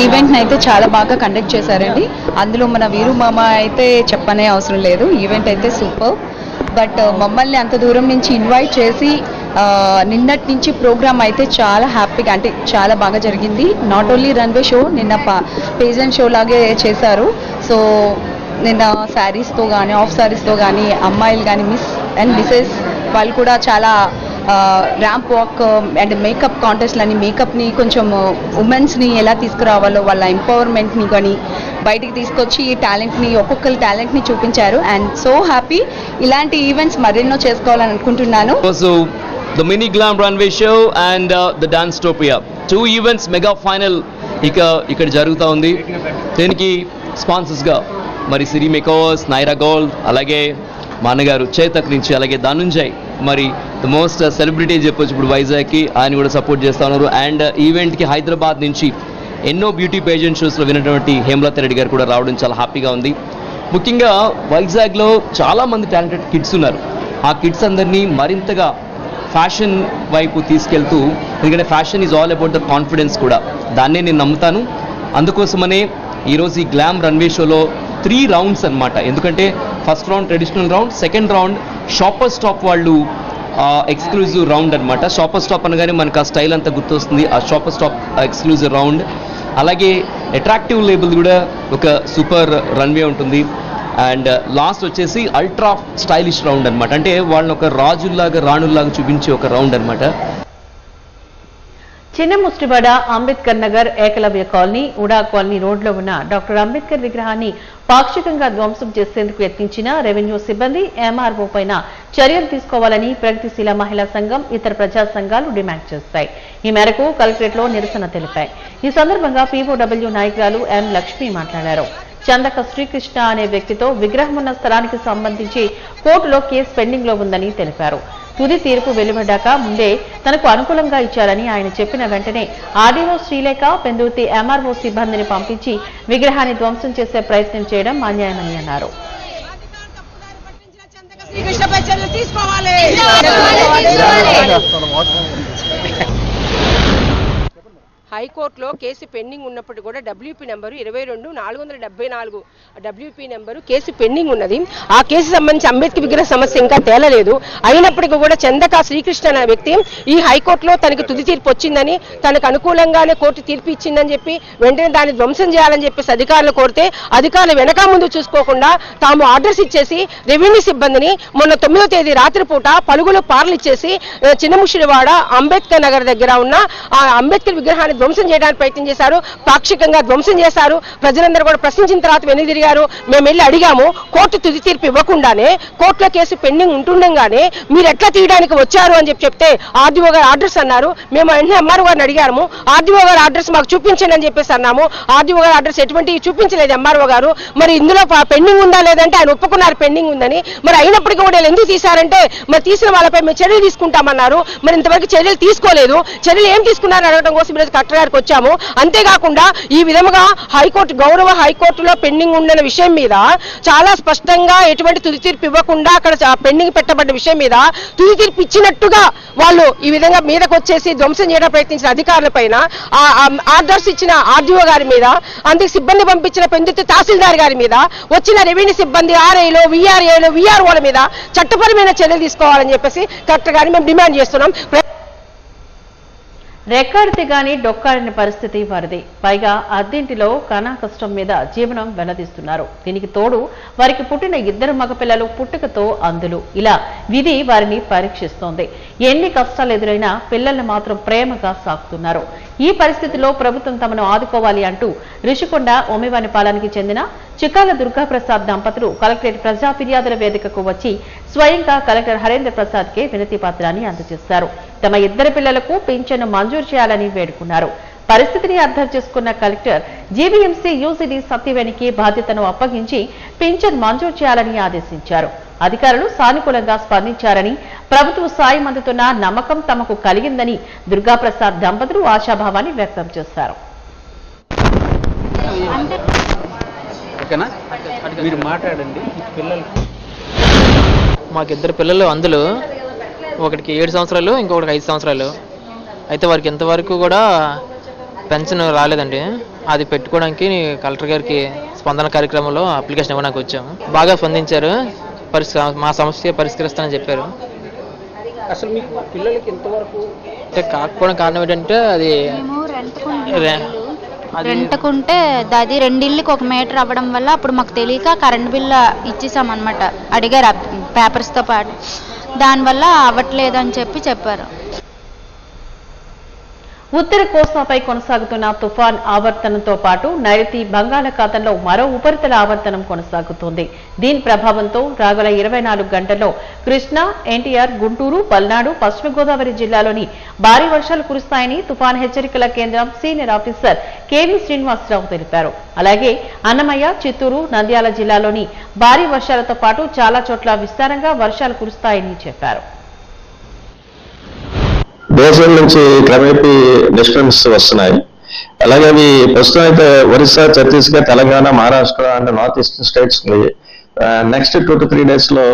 ఈవెంట్ అయితే చాలా బాగా కండక్ట్ చేశారండి. అందులో మన వీరుమామ అయితే చెప్పనే అవసరం లేదు. ఈవెంట్ అయితే సూపర్. బట్ మమ్మల్ని అంత దూరం నుంచి ఇన్వైట్ చేసి నిన్నటి నుంచి ప్రోగ్రామ్ అయితే చాలా హ్యాపీగా అంటే చాలా బాగా జరిగింది. నాట్ ఓన్లీ రన్వే షో, నిన్న పేజెంట్ షో లాగే చేశారు. సో నిన్న శారీస్తో కానీ ఆఫ్ శారీస్తో కానీ అమ్మాయిలు కానీ మిస్ అండ్ మిసెస్ వాళ్ళు కూడా చాలా ర్యాంప్ వాక్ అండ్ మేకప్ కాంటెస్ట్లని మేకప్ని కొంచెం ఉమెన్స్ని ఎలా తీసుకురావాలో వాళ్ళ ఎంపవర్మెంట్ని కానీ బయటికి తీసుకొచ్చి ఈ టాలెంట్ని ఒక్కొక్కరి టాలెంట్ని చూపించారు. అండ్ సో హ్యాపీ ఇలాంటి ఈవెంట్స్ మరెన్నో చేసుకోవాలని అనుకుంటున్నాను. The mini glam runway show and the Danstopia 2 events mega final ఇక్కడ జరుగుతూ ఉంది. దీనికి స్పాన్సర్స్గా మరి సిరి మేకర్స్, నైరా గోల్డ్, అలాగే మా అన్నగారు చేతక్ నుంచి, అలాగే ధనుంజయ్ మరి ద మోస్ట్ సెలబ్రిటీ చెప్పొచ్చు ఇప్పుడు వైజాగ్కి, ఆయన కూడా సపోర్ట్ చేస్తూ ఉన్నారు. అండ్ ఈవెంట్కి హైదరాబాద్ నుంచి ఎన్నో బ్యూటీ పేజెంట్ షోస్లో విన్నటువంటి హేమలత రెడ్డి గారు కూడా రావడం చాలా హ్యాపీగా ఉంది. ముఖ్యంగా వైజాగ్లో చాలామంది టాలెంటెడ్ కిడ్స్ ఉన్నారు. ఆ కిడ్స్ అందరినీ మరింతగా ఫ్యాషన్ వైపు తీసుకెళ్తూ, ఎందుకంటే fashion is all about the confidence కూడా, దాన్నే నేను నమ్ముతాను. అందుకోసమనే ఈరోజు ఈ గ్లామ్ రన్వే షోలో 3 రౌండ్స్ అనమాట. ఎందుకంటే first round traditional round, second round shopper stop వాళ్ళు ఎక్స్క్లూజివ్ రౌండ్ అనమాట. షాపర్ స్టాప్ అనగానే మనకు ఆ స్టైల్ అంతా గుర్తొస్తుంది, ఆ షాపర్ స్టాప్ ఎక్స్క్లూజివ్ రౌండ్. అలాగే అట్రాక్టివ్ లేబుల్ కూడా ఒక సూపర్ రన్వే ఉంటుంది. అండ్ లాస్ట్ వచ్చేసి అల్ట్రా స్టైలిష్ రౌండ్ అనమాట. అంటే వాళ్ళని ఒక రాజుల్లాగా రాణుల్లాగా చూపించే ఒక రౌండ్ అనమాట. చిన్న ముస్టివాడ, అంబేద్కర్ నగర్, ఏకలవ్య కాలనీ, ఉడా కాలనీ రోడ్లో ఉన్న డాక్టర్ అంబేద్కర్ విగ్రహాన్ని పాక్షికంగా ధ్వంసం చేసేందుకు యత్నించిన రెవెన్యూ సిబ్బంది, ఎంఆర్ఓ పైన చర్యలు తీసుకోవాలని ప్రగతిశీల మహిళా సంఘం, ఇతర ప్రజా సంఘాలు డిమాండ్ చేస్తాయి. ఈ మేరకు కలెక్టరేట్లో నిరసన తెలిపాయి. ఈ సందర్భంగా పీఓడబ్ల్యూ నాయకురాలు ఎం లక్ష్మి మాట్లాడారు. చందక శ్రీకృష్ణ అనే వ్యక్తితో విగ్రహం ఉన్న స్థలానికి సంబంధించి కోర్టులో కేసు పెండింగ్ లో ఉందని తెలిపారు. తుది తీర్పు వెలువడ్డాక ముందే తనకు అనుకూలంగా ఇచ్చారని ఆయన చెప్పిన వెంటనే ఆర్డీఓ శ్రీలేఖ, పెందుర్తి ఎంఆర్ఓ సిబ్బందిని పంపించి విగ్రహాన్ని ధ్వంసం చేసే ప్రయత్నం చేయడం అన్యాయమని అన్నారు. హైకోర్టులో కేసు పెండింగ్ ఉన్నప్పుడు కూడా WP number 22-474 WP number case pending ఉన్నది. ఆ కేసు సంబంధించి అంబేద్కర్ విగ్రహ సమస్య ఇంకా తేలలేదు. అయినప్పటికీ కూడా చందక శ్రీకృష్ణ అనే వ్యక్తి ఈ హైకోర్టులో తనకి తుది తీర్పు వచ్చిందని, తనకు అనుకూలంగానే కోర్టు తీర్పు ఇచ్చిందని చెప్పి వెంటనే దాన్ని ధ్వంసం చేయాలని చెప్పేసి అధికారులు కోరితే అధికారులు వెనక ముందు చూసుకోకుండా తాము ఆర్డర్స్ ఇచ్చేసి రెవెన్యూ సిబ్బందిని మొన్న 9వ తేదీ రాత్రిపూట పలుగులు పార్లు ఇచ్చేసి చిన్నముషిడివాడ అంబేద్కర్ నగర్ దగ్గర ఉన్న ఆ అంబేద్కర్ విగ్రహాన్ని ధ్వంసం చేయడానికి ప్రయత్నం చేశారు. పాక్షికంగా ధ్వంసం చేశారు. ప్రజలందరూ కూడా ప్రశ్నించిన తర్వాత వెనుక తిరిగారు. మేము వెళ్ళి అడిగాము, కోర్టు తుది తీర్పు ఇవ్వకుండానే కోర్టులో కేసు పెండింగ్ ఉంటుండగానే మీరు ఎట్లా తీయడానికి వచ్చారు అని చెప్తే ఆర్డీఓ గారు ఆర్డర్స్ అన్నారు. మేము వెంటనే ఎంఆర్ఓ గారిని అడిగాము, ఆర్డీఓ గారు ఆర్డర్స్ మాకు చూపించండి అని చెప్పేసి అన్నాము. ఆర్డీఓ గారు ఆర్డర్స్ ఎటువంటివి చూపించలేదు ఎంఆర్ఓ గారు. మరి ఇందులో పెండింగ్ ఉందా లేదంటే ఆయన ఒప్పుకున్నారు పెండింగ్ ఉందని. మరి అయినప్పటికీ కూడా ఎందుకు తీశారంటే మరి తీసిన వాళ్ళపై మేము చర్యలు తీసుకుంటామన్నారు. మరి ఇంతవరకు చర్యలు తీసుకోలేదు. చర్యలు ఏం తీసుకున్నారని అడగడం కోసం ఈరోజు కలెక్టర్ గారికి వచ్చాము. అంతేకాకుండా ఈ విధంగా హైకోర్టు గౌరవ హైకోర్టులో పెండింగ్ ఉన్న విషయం మీద చాలా స్పష్టంగా ఎటువంటి తుది తీర్పు ఇవ్వకుండా అక్కడ పెండింగ్ పెట్టబడ్డ విషయం మీద తుది తీర్పు ఇచ్చినట్టుగా వాళ్ళు ఈ విధంగా మీదకు వచ్చేసి ధ్వంసం చేయడం ప్రయత్నించిన అధికారుల పైన, ఆర్డర్స్ ఇచ్చిన ఆర్డీఓ గారి మీద, అందుకు సిబ్బంది పంపించిన పెందుర్తి తహసీల్దార్ గారి మీద, వచ్చిన రెవెన్యూ సిబ్బంది ఆర్ఐలు, విఆర్ఏలు, విఆర్ఓల మీద చట్టపరమైన చర్యలు తీసుకోవాలని చెప్పేసి కలెక్టర్ గారిని మేము డిమాండ్ చేస్తున్నాం. రెక్కాడితే గాని డొక్కాడిన పరిస్థితి వారిది. పైగా అద్దెంటిలో కనా కష్టం మీద జీవనం వెల్లదీస్తున్నారు. దీనికి తోడు వారికి పుట్టిన 2 మగపిల్లలు పుట్టుకతో అందులు. ఇలా విధి వారిని పరీక్షిస్తోంది. ఎన్ని కష్టాలు ఎదురైనా పిల్లల్ని మాత్రం ప్రేమగా సాకుతున్నారు. ఈ పరిస్థితిలో ప్రభుత్వం తమను ఆదుకోవాలి అంటూ రిషికొండ ఒమివానిపాలెంకి చెందిన చికాల దుర్గాప్రసాద్ దంపతులు కలెక్టరేట్ ప్రజా ఫిర్యాదుల వేదికకు వచ్చి స్వయంగా కలెక్టర్ హరేంద్ర ప్రసాద్ కే వినతి పత్రాన్ని అందజేశారు. తమ 2 పిల్లలకు పింఛను మంజూరు చేయాలని వేడుకున్నారు. పరిస్థితిని అర్థం చేసుకున్న కలెక్టర్ జీవీఎంసీ యూసీడీ సత్యవేణికి బాధ్యతను అప్పగించి పింఛన్ మంజూరు చేయాలని ఆదేశించారు. అధికారులు సానుకూలంగా స్పందించారని, ప్రభుత్వ సాయం అందుతున్న నమ్మకం తమకు కలిగిందని దుర్గాప్రసాద్ దంపతులు ఆశాభావాన్ని వ్యక్తం చేశారు. మీరు మాట్లాడండి. మాకు 2 పిల్లలు, అందులో ఒకటికి 7 సంవత్సరాలు, ఇంకొకటికి 5 సంవత్సరాలు. అయితే వారికి ఇంతవరకు కూడా పెన్షన్ రాలేదండి. అది పెట్టుకోవడానికి కలెక్టర్ గారికి స్పందన కార్యక్రమంలో అప్లికేషన్ ఇవ్వడానికి వచ్చాము. బాగా స్పందించారు. మా సమస్య పరిష్కరిస్తానని చెప్పారు. అసలు మీకు పిల్లలకి ఎంతవరకు అంటే కాకపోవడం కారణం ఏంటంటే అది రెంట్కుంటే అది 2 ఇళ్ళకి 1 మీటర్ అవ్వడం వల్ల అప్పుడు మాకు తెలియక కరెంట్ బిల్ ఇచ్చేసామన్నమాట. అడిగారు పేపర్స్తో పాటు, దానివల్ల అవ్వట్లేదు అని చెప్పారు. ఉత్తర కోస్తాపై కొనసాగుతున్న తుఫాన్ ఆవర్తనంతో పాటు నైరుతి బంగాళాఖాతంలో మరో ఉపరితల ఆవర్తనం కొనసాగుతోంది. దీని ప్రభావంతో రాగల 24 గంటల్లో కృష్ణా, ఎన్టీఆర్, గుంటూరు, పల్నాడు, పశ్చిమ గోదావరి జిల్లాలోని భారీ వర్షాలు కురుస్తాయని తుఫాన్ హెచ్చరికల కేంద్రం సీనియర్ ఆఫీసర్ కేవీ శ్రీనివాసరావు తెలిపారు. అలాగే అన్నమయ్య, చిత్తూరు, నంద్యాల జిల్లాలోని భారీ వర్షాలతో పాటు చాలా చోట్ల విస్తారంగా వర్షాలు కురుస్తాయని చెప్పారు. దేశం నుంచి క్రమేపీ డిస్టర్బెన్స్ వస్తున్నాయి. అలాగే అవి ప్రస్తుతం అయితే Orissa, Chhattisgarh, Telangana, Maharashtra and north eastern states next 2 to 3 days లో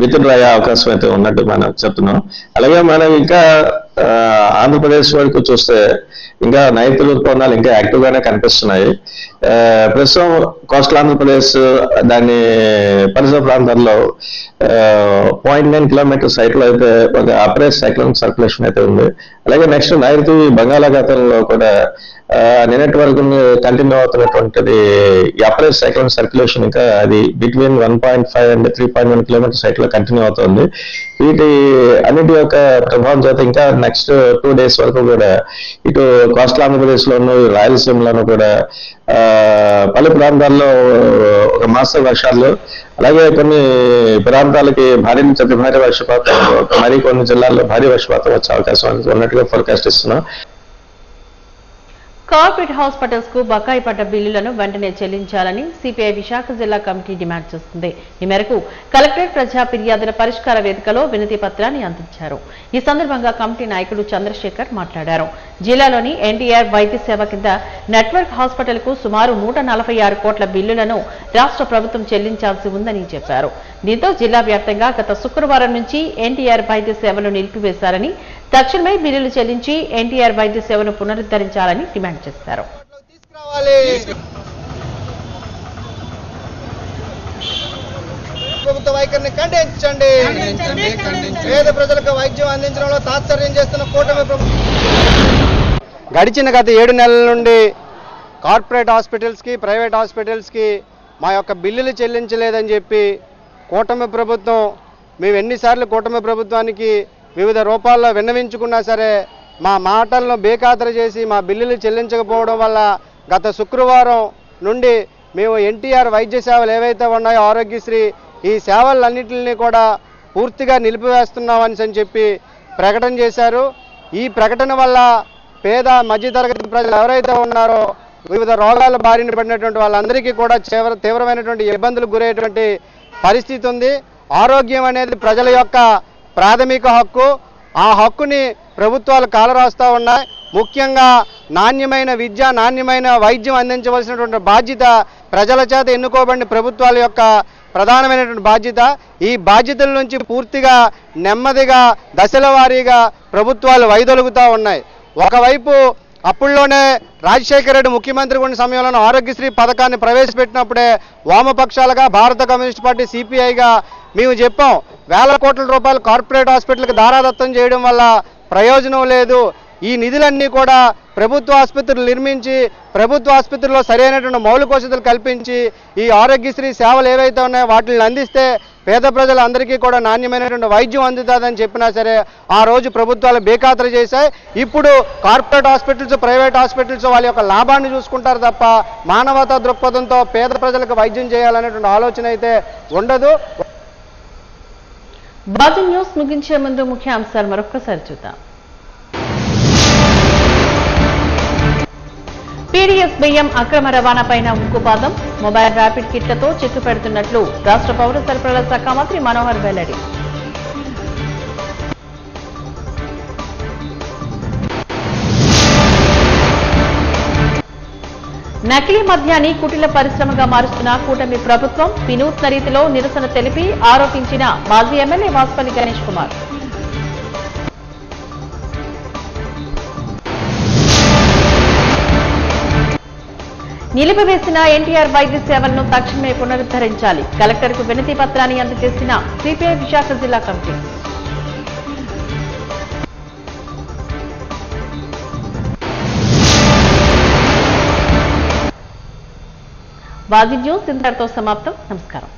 విత్డ్రా అయ్యే అవకాశం అయితే ఉన్నట్టు మనం చెప్తున్నాం. అలాగే మనం ఇంకా ఆంధ్రప్రదేశ్ వరకు చూస్తే ఇంకా నైరుతి ఋతుపవనాలు ఇంకా యాక్టివ్ గానే కనిపిస్తున్నాయి. ప్రస్తుతం కోస్టల్ ఆంధ్రప్రదేశ్ దాని పరిసర ప్రాంతాల్లో 0.9 కిలోమీటర్స్ హైట్ లో అయితే ఒక అప్రైజ్ సైక్లోన్ సర్క్యులేషన్ అయితే ఉంది. అలాగే నెక్స్ట్ నైరుతి బంగాళాఖాతంలో కూడా నిన్నటి వరకు కంటిన్యూ అవుతున్నటువంటిది అప్రైజ్ సైక్లోన్ సర్క్యులేషన్ ఇంకా అది బిట్వీన్ 1.5 and 3.1 కిలోమీటర్స్ హైట్ లో కంటిన్యూ అవుతుంది. వీటి అన్నిటి యొక్క ప్రభావం చేత ఇంకా నెక్స్ట్ 2 days వరకు కూడా ఇటు కోస్టల్ ఆంధ్రప్రదేశ్ లోను, రాయలసీమలోను కూడా పలు ప్రాంతాల్లో ఒక మాస వర్షాలు, అలాగే కొన్ని ప్రాంతాలకి భారీ నుంచి అతి భారీ వర్షపాతం, మరి కొన్ని జిల్లాల్లో భారీ వర్షపాతం వచ్చే అవకాశం ఉన్నట్టుగా ఫోర్కాస్ట్ ఇస్తున్నాం. కార్పొరేట్ హాస్పిటల్స్ కు బకాయి పడ్డ బిల్లులను వెంటనే చెల్లించాలని సిపిఐ విశాఖ జిల్లా కమిటీ డిమాండ్ చేస్తుంది. ఈ మేరకు కలెక్టరేట్ ప్రజా ఫిర్యాదుల పరిష్కార వేదికలో వినతి పత్రాన్ని అందించారు. ఈ సందర్భంగా కమిటీ నాయకుడు చంద్రశేఖర్ మాట్లాడారు. జిల్లాలోని ఎన్టీఆర్ వైద్య సేవ కింద నెట్వర్క్ హాస్పిటల్ కు సుమారు 146 కోట్ల బిల్లులను రాష్ట్ర ప్రభుత్వం చెల్లించాల్సి ఉందని చెప్పారు. దీంతో జిల్లా వ్యాప్తంగా గత శుక్రవారం నుంచి ఎన్టీఆర్ వైద్య సేవలు నిలిపివేశారని, తక్షణమే బిల్లులు చెల్లించి ఎన్టీఆర్ వైద్య సేవను పునరుద్ధరించాలని డిమాండ్ చేశారు. ప్రభుత్వ వైఖరిని ఖండించండి. పేద ప్రజలకు వైద్యం అందించడంలో తాత్పర్యం చేస్తున్న కూటమి ప్రభుత్వం గడిచిన గత 7 నెలల నుండి కార్పొరేట్ హాస్పిటల్స్కి, ప్రైవేట్ హాస్పిటల్స్కి మా యొక్క బిల్లులు చెల్లించలేదని చెప్పి కూటమి ప్రభుత్వం, మేము ఎన్నిసార్లు కూటమి ప్రభుత్వానికి వివిధ రూపాల్లో విన్నవించుకున్నా సరే మా మాటలను బేఖాతరు చేసి మా బిల్లులు చెల్లించకపోవడం వల్ల గత శుక్రవారం నుండి మేము ఎన్టీఆర్ వైద్య సేవలు ఏవైతే ఉన్నాయో ఆరోగ్యశ్రీ, ఈ సేవలన్నింటినీ కూడా పూర్తిగా నిలిపివేస్తున్నామని చెప్పి ప్రకటన చేశారు. ఈ ప్రకటన వల్ల పేద మధ్యతరగతి ప్రజలు ఎవరైతే ఉన్నారో వివిధ రోగాల బారిన పడినటువంటి వాళ్ళందరికీ కూడా తీవ్రమైనటువంటి ఇబ్బందులకు గురయ్యేటువంటి పరిస్థితి ఉంది. ఆరోగ్యం అనేది ప్రజల యొక్క ప్రాథమిక హక్కు. ఆ హక్కుని ప్రభుత్వాలు కాలరాస్తూ ఉన్నాయి. ముఖ్యంగా నాణ్యమైన విద్య, నాణ్యమైన వైద్యం అందించవలసినటువంటి బాధ్యత ప్రజల చేత ఎన్నుకోబడిన ప్రభుత్వాల యొక్క ప్రధానమైనటువంటి బాధ్యత. ఈ బాధ్యతల నుంచి పూర్తిగా నెమ్మదిగా దశల వారీగా ప్రభుత్వాలు వైదొలుగుతూ ఉన్నాయి. ఒకవైపు అప్పుల్లోనే రాజశేఖర రెడ్డి ముఖ్యమంత్రి ఉన్న సమయంలో ఆరోగ్యశ్రీ పథకాన్ని ప్రవేశపెట్టినప్పుడే వామపక్షాలుగా భారత కమ్యూనిస్ట్ పార్టీ సిపిఐగా మేము చెప్పాం, వేల కోట్ల రూపాయలు కార్పొరేట్ హాస్పిటల్కి దారాదత్తం చేయడం వల్ల ప్రయోజనం లేదు. ఈ నిధులన్నీ కూడా ప్రభుత్వ ఆసుపత్రులు నిర్మించి, ప్రభుత్వ ఆసుపత్రుల్లో సరైనటువంటి మౌలిక వసతులు కల్పించి, ఈ ఆరోగ్యశ్రీ సేవలు ఏవైతే ఉన్నాయో వాటిని అందిస్తే పేద ప్రజలందరికీ కూడా నాణ్యమైనటువంటి వైద్యం అందుతుందని చెప్పినా సరే ఆ రోజు ప్రభుత్వాలు బేఖాతరు చేశాయి. ఇప్పుడు కార్పొరేట్ హాస్పిటల్స్, ప్రైవేట్ హాస్పిటల్స్ వాళ్ళ యొక్క లాభాన్ని చూసుకుంటారు తప్ప మానవతా దృక్పథంతో పేద ప్రజలకు వైద్యం చేయాలనేటువంటి ఆలోచన అయితే ఉండదు. బాజీ న్యూస్ ముగించే ముందు ముఖ్యాంశాలు మరొకసారి చూద్దాం. పీడీఎస్ బియ్యం అక్రమ రవాణాపైన ఉక్కుపాదం, మొబైల్ ర్యాపిడ్ కిట్లతో చెక్కు పెడుతున్నట్లు రాష్ట్ర పౌర సరఫరాల శాఖ మంత్రి మనోహర్ వెల్లడి. నకిలీ మద్యాన్ని కుటిల పరిశ్రమగా మారుస్తున్న కూటమి ప్రభుత్వం, వినూత్న రీతిలో నిరసన తెలిపి ఆరోపించిన మాజీ ఎమ్మెల్యే వాసుపల్లి గణేష్ కుమార్. నిలిపివేసిన ఎన్టీఆర్ వైద్య సేవలను తక్షణమే పునరుద్ధరించాలి. కలెక్టర్కు వినతి పత్రాన్ని అందజేసిన సిపిఐ విశాఖ జిల్లా కమిటీ. వాజీ న్యూస్ ఇంతటితో సమాప్తం. నమస్కారం.